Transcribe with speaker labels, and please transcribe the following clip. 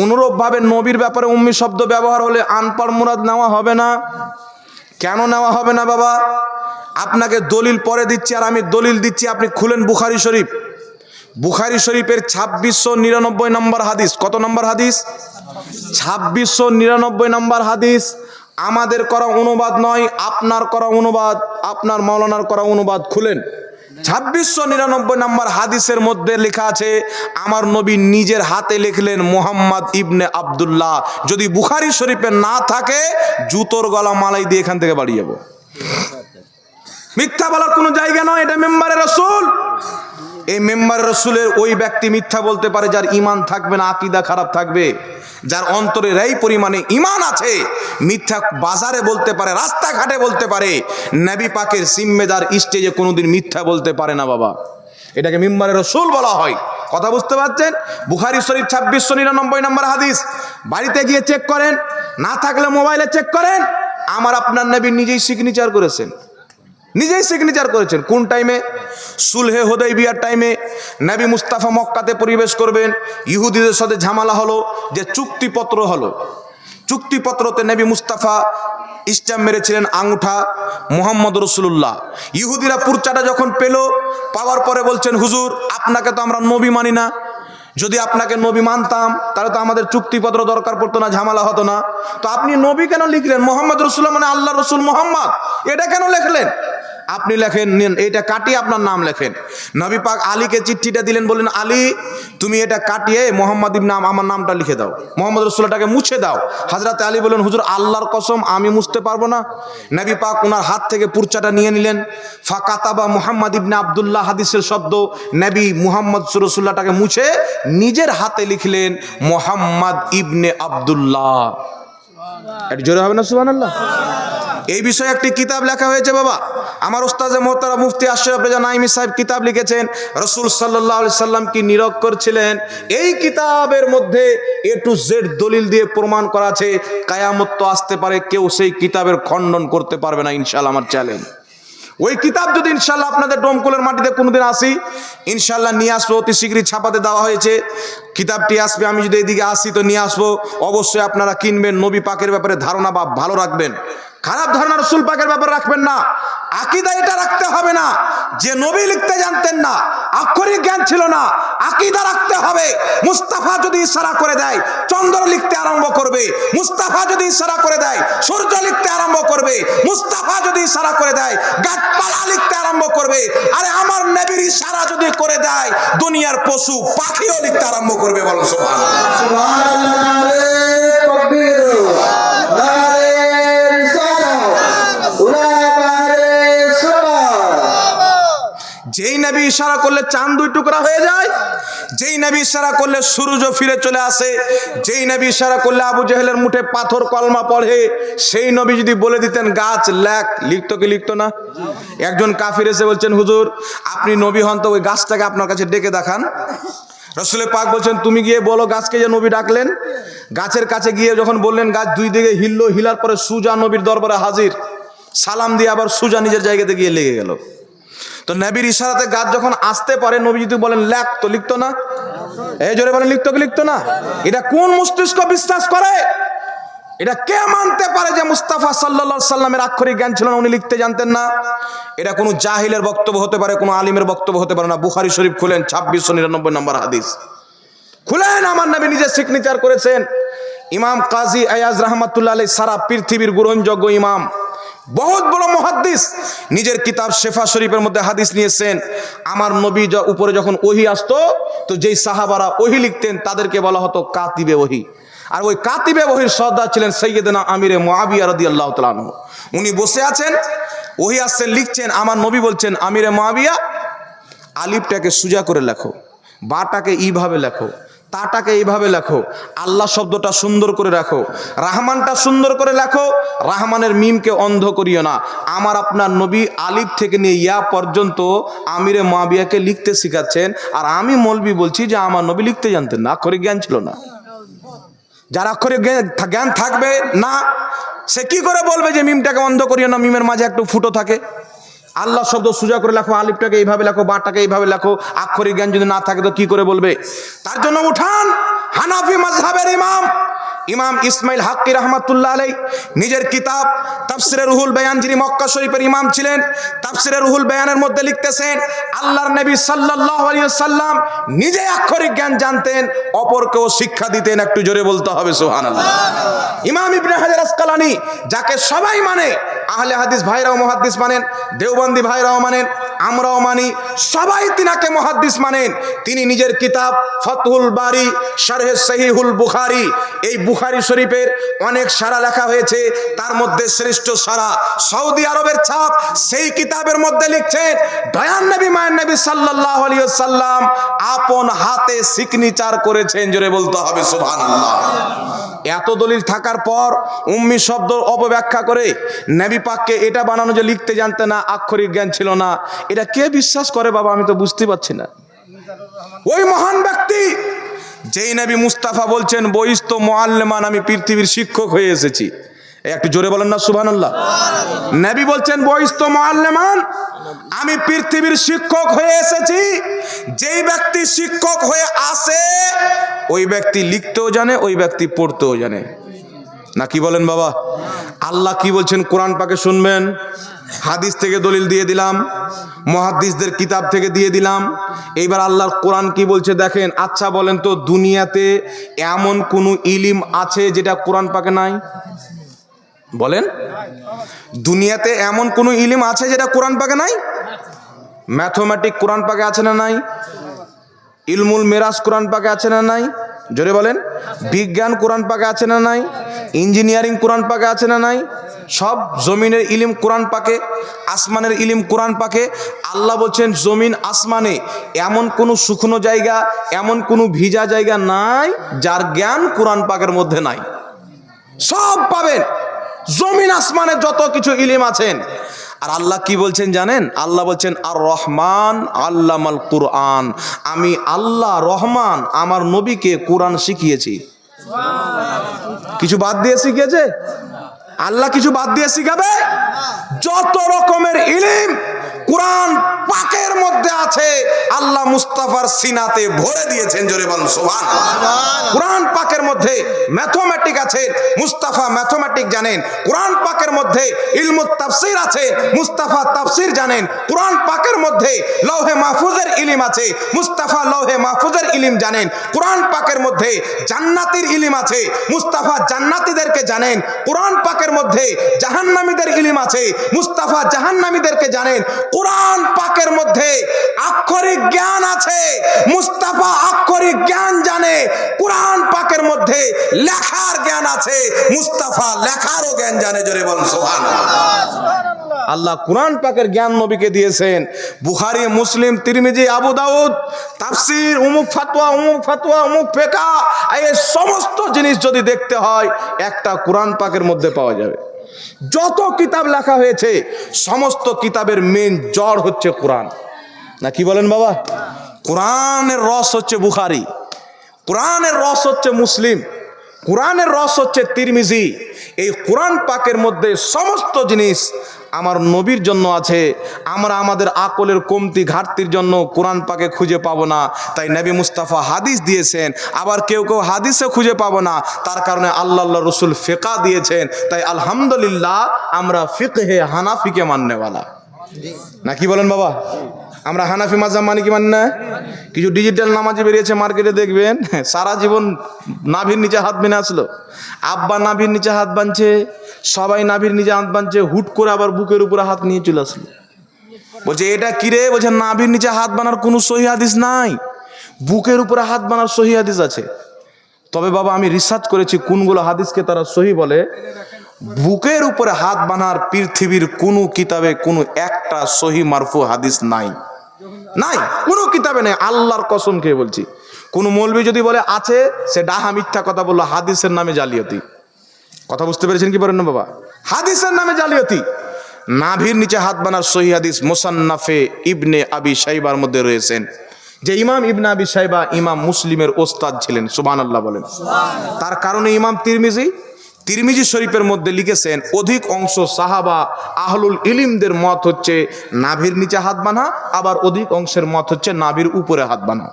Speaker 1: অনুরূপভাবে নবীর ব্যাপারে উম্মি শব্দ ব্যবহার হলে আনপাড় মুরাদ নেওয়া হবে না। কেন নেওয়া হবে না বাবা? আপনাকে দলিল পরে দিচ্ছি আর আমি দলিল দিচ্ছি, আপনি খুলেন বুখারী শরীফ। বুখারী শরীফের 2699 নম্বর হাদিস। কত নম্বর হাদিস? 2699 নম্বর হাদিস। আমাদের করা অনুবাদ নয়, আপনার করা অনুবাদ, আপনার মাওলানার করা অনুবাদ। খুলেন 2699 নম্বর হাদিসের মধ্যে লেখা আছে, আমার নবী নিজের হাতে লিখলেন মুহাম্মদ ইবনে আব্দুল্লাহ। যদি বুখারী শরীফে না থাকে জুতোর গলা মালাই দিয়ে এখান থেকে বাড়ি যাব। মিথ্যা বলার কোনো জায়গা নয়, এটা মেম্বারে রাসূল। এই মেম্বারে রাসূলের ওই ব্যক্তি মিথ্যা বলতে পারে যার ঈমান থাকবে না, আকীদা খারাপ থাকবে। যার অন্তরে এই পরিমাণে ঈমান আছে, মিথ্যা বাজারে বলতে পারে, রাস্তাঘাটে বলতে পারে। নবী পাকের জিম্মেদার স্টেজে কোনোদিন মিথ্যা বলতে পারে না বাবা। এটাকে মেম্বারে রাসূল বলা হয়। কথা বুঝতে পারছেন? বুখারী শরীফ 2699 নম্বর হাদিস। বাড়িতে গিয়ে চেক করেন, না থাকলে মোবাইলে চেক করেন। আমার আপনার নবী নিজেই সিগনেচার করেছেন, নিজেই সিগনেচার করেছেন। কোন টাইমে? সুলহে হুদাইবিয়ার টাইমে নবী মুস্তাফা মক্কাতে পরিবেশ করবেন, ইহুদিদের সাথে ঝামেলা হলো, যে চুক্তিপত্র হলো। চুক্তিপত্রতে নবী মুস্তাফা স্ট্যাম্প মেরেছিলেন আঙ্গুঠা মুহাম্মদ রাসূলুল্লাহ। ইহুদিরা পুরচাটা যখন পেল, পাওয়ার পরে বলছেন, হুজুর আপনাকে তো আমরা নবী মানি না। যদি আপনাকে নবী মানতাম তাহলে তো আমাদের চুক্তিপত্র দরকার পড়তো না, ঝামেলা হতো না। তো আপনি নবী কেন লিখলেন? মুহাম্মদ রাসূলুল্লাহ মানে আল্লাহ রসুল মুহাম্মদ, এটা কেন লিখলেন? আপনি লেখেন, নেন এটা কাটিয়ে আপনার নাম লেখেন। নবী পাক আলীকে চিঠিটা দিলেন, বললেন আলী তুমি এটা কাটিয়ে মোহাম্মদ ইবনে আমার নামটা লিখে দাও, মোহাম্মদ রাসূলুল্লাহটাকে মুছে দাও। হযরত আলী বললেন, হুজুর আল্লাহর কসম আমি মুছতে পারবো না। নবী পাক ওনার হাত থেকে পুরচাটা নিয়ে নিলেন। ফাকাতাবা মুহাম্মদ ইবনে আব্দুল্লাহ, হাদিসের শব্দ। নবী মুহাম্মদ রাসূলুল্লাহটাকে মুছে নিজের হাতে লিখলেন মুহাম্মদ ইবনে আব্দুল্লাহ। এটা জোরে হবে না সুবহানাল্লাহ? এই বিষয়ে একটি কিতাব লেখা হয়েছে বাবা। আমার উস্তাদে মোহতারাম মুফতি আশরাফ রেজা নাইমি সাহেব কিতাব লিখেছেন, রাসূল সাল্লাল্লাহু আলাইহি সাল্লাম কি নিরক্ষর ছিলেন। এই কিতাবের মধ্যে এ টু জেড দলিল দিয়ে প্রমাণ করা আছে। কিয়ামত তো আসতে পারে, কেউ সেই কিতাবের খণ্ডন করতে পারবে না ইনশাআল্লাহ, আমার চ্যালেঞ্জ। ওই কিতাব যদি ইনশাআল্লাহ আপনাদের ডোমকুলের মাটিতে কোনোদিন আসি, ইনশাআল্লাহ নিয়ে আসবো। অতি শীঘ্রই ছাপাতে দেওয়া হয়েছে, কিতাবটি আসবে। আমি যদি এইদিকে আসি তো নিয়ে আসবো। অবশ্যই আপনারা কিনবেন। নবী পাকের ব্যাপারে ধারণা বা ভালো রাখবেন, খারাপ ধারণা রাসূল পাকের ব্যাপারে রাখবেন না। আকীদা এটা রাখতে হবে না যে নবী লিখতে জানতেন না, আক্ষরিক জ্ঞান ছিল না। আকীদা রাখতে হবে, মুস্তাফা যদি ইশারা করে দেয় চন্দ্র লিখতে আরম্ভ করবে, মুস্তাফা যদি ইশারা করে দেয় সূর্য লিখতে আরম্ভ করবে, মুস্তাফা যদি ইশারা করে দেয় গাছপালা লিখতে আরম্ভ করবে। আরে আমার নবীর ইশারা যদি করে দেয় দুনিয়ার পশু পাখিও লিখতে আরম্ভ করবে। বলো সুবহানাল্লাহ। যেই নবী ইশারা করলে চাঁদ দুই টুকরা হয়ে যায়, যেই নবী ইশারা করলে সূর্য ফিরে চলে আসে, যেই নবী ইশারা করলে আবু জেহেলের মুঠে পাথর কলমা পড়ে, সেই নবী যদি বলে দিতেন গাছ লেখ, লিখতো কি লিখতো না? একজন কাফির এসে বলছেন, হুজুর আপনি নবী হন তো ওই গাছটাকে আপনার কাছে ডেকে দেখান। রাসূল পাক বলছেন, তুমি গিয়ে বলো গাছকে যে নবী ডাকলেন। গাছের কাছে গিয়ে যখন বললেন, গাছ দুই দিকে হিললো, হিলার পরে সুজা নবীর দরবারে হাজির। সালাম দিয়ে আবার সুজা নিজের জায়গাতে গিয়ে লেগে গেল। তো নবীর ইশারাতে গাছ যখন আসতে পারে, নবী যদি বলেন লেখ তো লিখতো না? এই জোরে বলেন, লিখতো কি লিখতো না? এটা কোন মস্তিষ্ক বিশ্বাস করে? এটা কে মানতে পারে যে মুস্তাফা সাল্লাল্লাহু আলাইহি সাল্লামের আক্ষরিক জ্ঞান ছিল না, উনি লিখতে জানতেন না? এটা কোনো জাহিলের বক্তব্য হতে পারে, কোনো আলিমের বক্তব্য হতে পারে না। বুখারী শরীফ খুলেন 2699 নম্বর হাদিস খুলেন। আমার নবী নিজে সিগনেচার করেছেন। ইমাম কাজী আয়াজ রাহমাতুল্লাহ আলাইহি সারা পৃথিবীর গ্রহণযোগ্য ইমাম, বহুত বড় মুহাদ্দিস, নিজের কিতাব শেফা শরীফের মধ্যে হাদিস নিয়েছেন। আমার নবী উপরে যখন ওহী আসতো, তো যেই সাহাবারা ওহী লিখতেন তাদেরকে বলা হতো কাতিবে ওহী। আর ওই কাতিবে ওহীর সর্দার ছিলেন সাইয়্যিদনা আমিরে মুআবিয়া রাদিয়াল্লাহু তাআলা আনহু। উনি বসে আছেন, ওহী আসছেন, লিখছেন। আমার নবী বলছেন, আমিরে মুআবিয়া আলিফটাকে সুজা করে লেখো, বাটাকে এইভাবে লেখো, তাটাকে এইভাবে লেখো, আল্লাহ শব্দটা সুন্দর করে রাখো, রাহমানটা সুন্দর করে লেখো, রাহমানের মিমকে অন্ধ করিও না। আমার আপনার নবী আলিফ থেকে নিয়ে ইয়া পর্যন্ত আমিরে মুআবিয়াকে লিখতে শিখাচ্ছেন। আর আমি মৌলবি বলছি যে আমার নবী লিখতে জানতেন না, আক্ষরিক জ্ঞান ছিল না। যার আক্ষরিক জ্ঞান থাকবে না, সে কি করে বলবে যে মিমটাকে অন্ধ করিও না, মিমের মাঝে একটু ফুটো থাকে। আল্লাহ শব্দ সুজা করে লেখো, আলিফটাকে এইভাবে লেখো, বাটাকে এইভাবে লেখো। আক্ষরিক জ্ঞান যদি না থাকে তো কি করে বলবে? তার জন্য উঠান, হানাফি মাযহাবের ইমাম ইমাম ইসমাইল হাক্কি রহমাতুল্লাহ আলাইহি নিজের কিতাব তাফসিরে রুহুল বায়ান, যিনি মক্কা শরীফের ইমাম ছিলেন, তাফসিরে রুহুল বায়ানের মধ্যে লিখতেছেন আল্লাহর নবী সাল্লাল্লাহু আলাইহি ওয়াসাল্লাম নিজে আক্ষরিক জ্ঞান জানতেন, অপরকেও শিক্ষা দিতেন। একটু জোরে বলতে হবে সুবহানাল্লাহ। ইমাম ইবনে হাজার আসকালানী, যাকে সবাই মানে, আহলে হাদিস ভাইরাও মুহাদ্দিস মানেন, দেওবন্দি ভাইরাও মানেন, আমরাও মানি, সবাই তিনাকে মুহাদ্দিস মানেন। তিনি নিজের কিতাব ফাতহুল বারি শারহে সহিহুল বুখারী, এই বুখারী শরীফের অনেক সারা লেখা হয়েছে, তার মধ্যে শ্রেষ্ঠ সারা সৌদি আরবের ছাপ, সেই কিতাবের মধ্যে লিখছেন দয়ান নবী মায়ের নবী সাল্লাল্লাহু আলাইহি ওয়াসাল্লাম আপন হাতে সিগনেচার করেছেন। জোরে বলতে হবে সুবহানাল্লাহ। এত দলিল থাকার পর উম্মি শব্দ অপব্যাখ্যা করে নবী পাককে এটা বানানো যে লিখতে জানতে না, আক্ষরিক জ্ঞান ছিল না, এটা কে বিশ্বাস করে বাবা? আমি তো বুঝতে পারছি না। ওই মহান ব্যক্তি যেই নবী মুস্তাফা বলছেন বইস্ত মুআল্লিমান, আমি পৃথিবীর শিক্ষক হয়ে এসেছি, একটু জোরে বলেন না সুবহানাল্লাহ। নবী বলছেন বইস্ত মুআল্লিমান, আমি পৃথিবীর শিক্ষক হয়ে এসেছি। যেই ব্যক্তি শিক্ষক হয়ে আসে ওই ব্যক্তি লিখতেও জানে, ওই ব্যক্তি পড়তেও জানে না। কি বলেন বাবা? আল্লাহ কি বলছেন কোরআন পাকে শুনবেন, হাদিস থেকে দলিল দিয়ে দিলাম, মুহাদ্দিসদের কিতাব থেকে দিয়ে দিলাম। এইবার আল্লাহর কোরআন কি বলছে দেখেন। আচ্ছা বলেন তো, দুনিয়াতে এমন কোনো ইলম আছে যেটা কোরআন পাকে নাই? বলেন, দুনিয়াতে এমন কোনো ইলম আছে যেটা কোরআন পাকে নাই? ম্যাথমেটিক কোরআন পাকে আছে না নাই? ইলমুল মিরাজ কোরআন পাকে আছে না নাই? জোরে বলেন। বিজ্ঞান কোরআন পাকে আছে না নাই? ইঞ্জিনিয়ারিং কোরআন পাকে আছে না নাই? সব জমিনের ইলিম কোরআন পাকে, আসমানের ইলিম কোরআন পাকে। আল্লাহ বলছেন জমিন আসমানে এমন কোনো শুকনো জায়গা, এমন কোনো ভিজা জায়গা নাই যার জ্ঞান কোরআন পাকের মধ্যে নাই। সব পাবেন, জমিন আসমানে যত কিছু ইলিম আছেন। আর আল্লাহ কি বলছেন জানেন? আল্লাহ বলছেন আর রহমান আল্লামাল কুরআন, আমি আল্লাহ রহমান আমার নবীকে কোরআন শিখিয়েছি। কিছু বাদ দিয়ে শিখিয়েছে? আল্লাহ কিছু বাদ দিয়ে শিখাবে? যত রকমের ইলম কোরআন পাকের মধ্যে আছে আল্লাহ মুস্তাফার সিনাতে ভরে দিয়েছেন। জোরে বলুন সুবহানাল্লাহ। কোরআন পাকের মধ্যে ম্যাথমেটিক আছে, মুস্তাফা ম্যাথমেটিক জানেন। কোরআন পাকের মধ্যে ইলমুত তাফসীর আছে, মুস্তাফা তাফসীর জানেন। কোরআন পাকের মধ্যে লৌহে মাহফুজের ইলম আছে, মুস্তাফা লৌহে মাহফুজের ইলম জানেন। কোরআন পাকের মধ্যে জান্নাতের ইলম আছে, মুস্তাফা জান্নাতীদেরকে জানেন। কোরআন পাকের মধ্যে জাহান্নামীদের ইলম আছে, মুস্তাফা জাহান্নামীদেরকে জানেন। কোরআন পাকের মধ্যে আক্ষরিক জ্ঞান আছে, মুস্তাফা আক্ষরিক জ্ঞান জানে। কোরআন পাকের মধ্যে লেখার জ্ঞান আছে, মুস্তাফা লেখারও জ্ঞান জানে। জোরে বলুন সুবহানাল্লাহ। আল্লাহ কোরআন পাকের জ্ঞান নবীকে দিয়েছেন। বুখারী, মুসলিম, তিরমিজি, আবু দাউদ, তাফসীর, অমুক ফাতোয়া, অমুক ফাতোয়া, অমুক ফিকহ, এই সমস্ত জিনিস যদি দেখতে হয় একটা কোরআন পাকের মধ্যে পাওয়া যাবে। যত কিতাব লেখা হয়েছে সমস্ত কিতাবের মেন জড় হচ্ছে কোরআন। না কি বলেন বাবা? কোরআনের রস হচ্ছে বুখারী, কোরআনের রস হচ্ছে মুসলিম, কোরআনের রস হচ্ছে তিরমিজি। এই কোরআন পাকের মধ্যে সমস্ত জিনিস আমার নবীর জন্য আছে। আমরা আমাদের আকলের কমতি ঘাটতির জন্য কোরআন পাকে খুঁজে পাবো না, তাই নবী মুস্তাফা হাদিস দিয়েছেন। আবার কেউ কেউ হাদিসে খুঁজে পাবো না, তার কারণে আল্লাহ রসুল ফিকহ দিয়েছেন। তাই আলহামদুলিল্লাহ আমরা ফিকহে হানাফিকে মাননেওয়ালা। না কি বলেন বাবা? আমরা হানাফি মাযহাব মানি কি মানি না? কিছু ডিজিটাল নামাজি বেরিয়েছে মার্কেটে, দেখবেন সারা জীবন নাভির নিচে হাত বেঁধে আসলো, আব্বা নাভির নিচে হাত বাঁধছে, সবাই নাভির নিচে হাত বাঁধছে, হুট করে আবার বুকের উপরে হাত নিয়ে চলে আসলো। বলছে এটা কিরে? বলছে নাভির নিচে হাত বাঁধার কোনো সহি হাদিস নাই, বুকের উপরে হাত বাঁধার সহি হাদিস আছে। তবে বাবা আমি রিসার্চ করেছি কোনগুলো হাদিসকে তারা সহি বলে। বুকের উপরে হাত বাঁধার পৃথিবীর কোনো কিতাবে কোনো একটা সহি মারফু হাদিস নাই, নাই, কোনো কিতাবে নেই। আল্লাহর কসম খেয়ে বলছি, কোন মৌলবি যদি বলে আছে, সে ডাহা মিথ্যা কথা বললো, হাদিসের নামে জালিয়াতি। কথা বুঝতে পেরেছেন কি পারেন না বাবা? হাদিসের নামে জালিয়াতি। নাভির নিচে হাত বাঁধার সহি হাদিস মুসান্নাফে ইবনে আবি শাইবার মধ্যে রয়েছেন, যে ইমাম ইবনে আবি শাইবা ইমাম মুসলিমের ওস্তাদ ছিলেন। সুবহানাল্লাহ বলেন। তার কারণে ইমাম তিরমিজি শরীফের মধ্যে লিখেছেন অধিক অংশ সাহাবা আহলুল ইলমদের মত হচ্ছে নাভির নিচে হাত বাঁধা, আবার অধিক অংশের মত হচ্ছে নাভির উপরে হাত বাঁধা।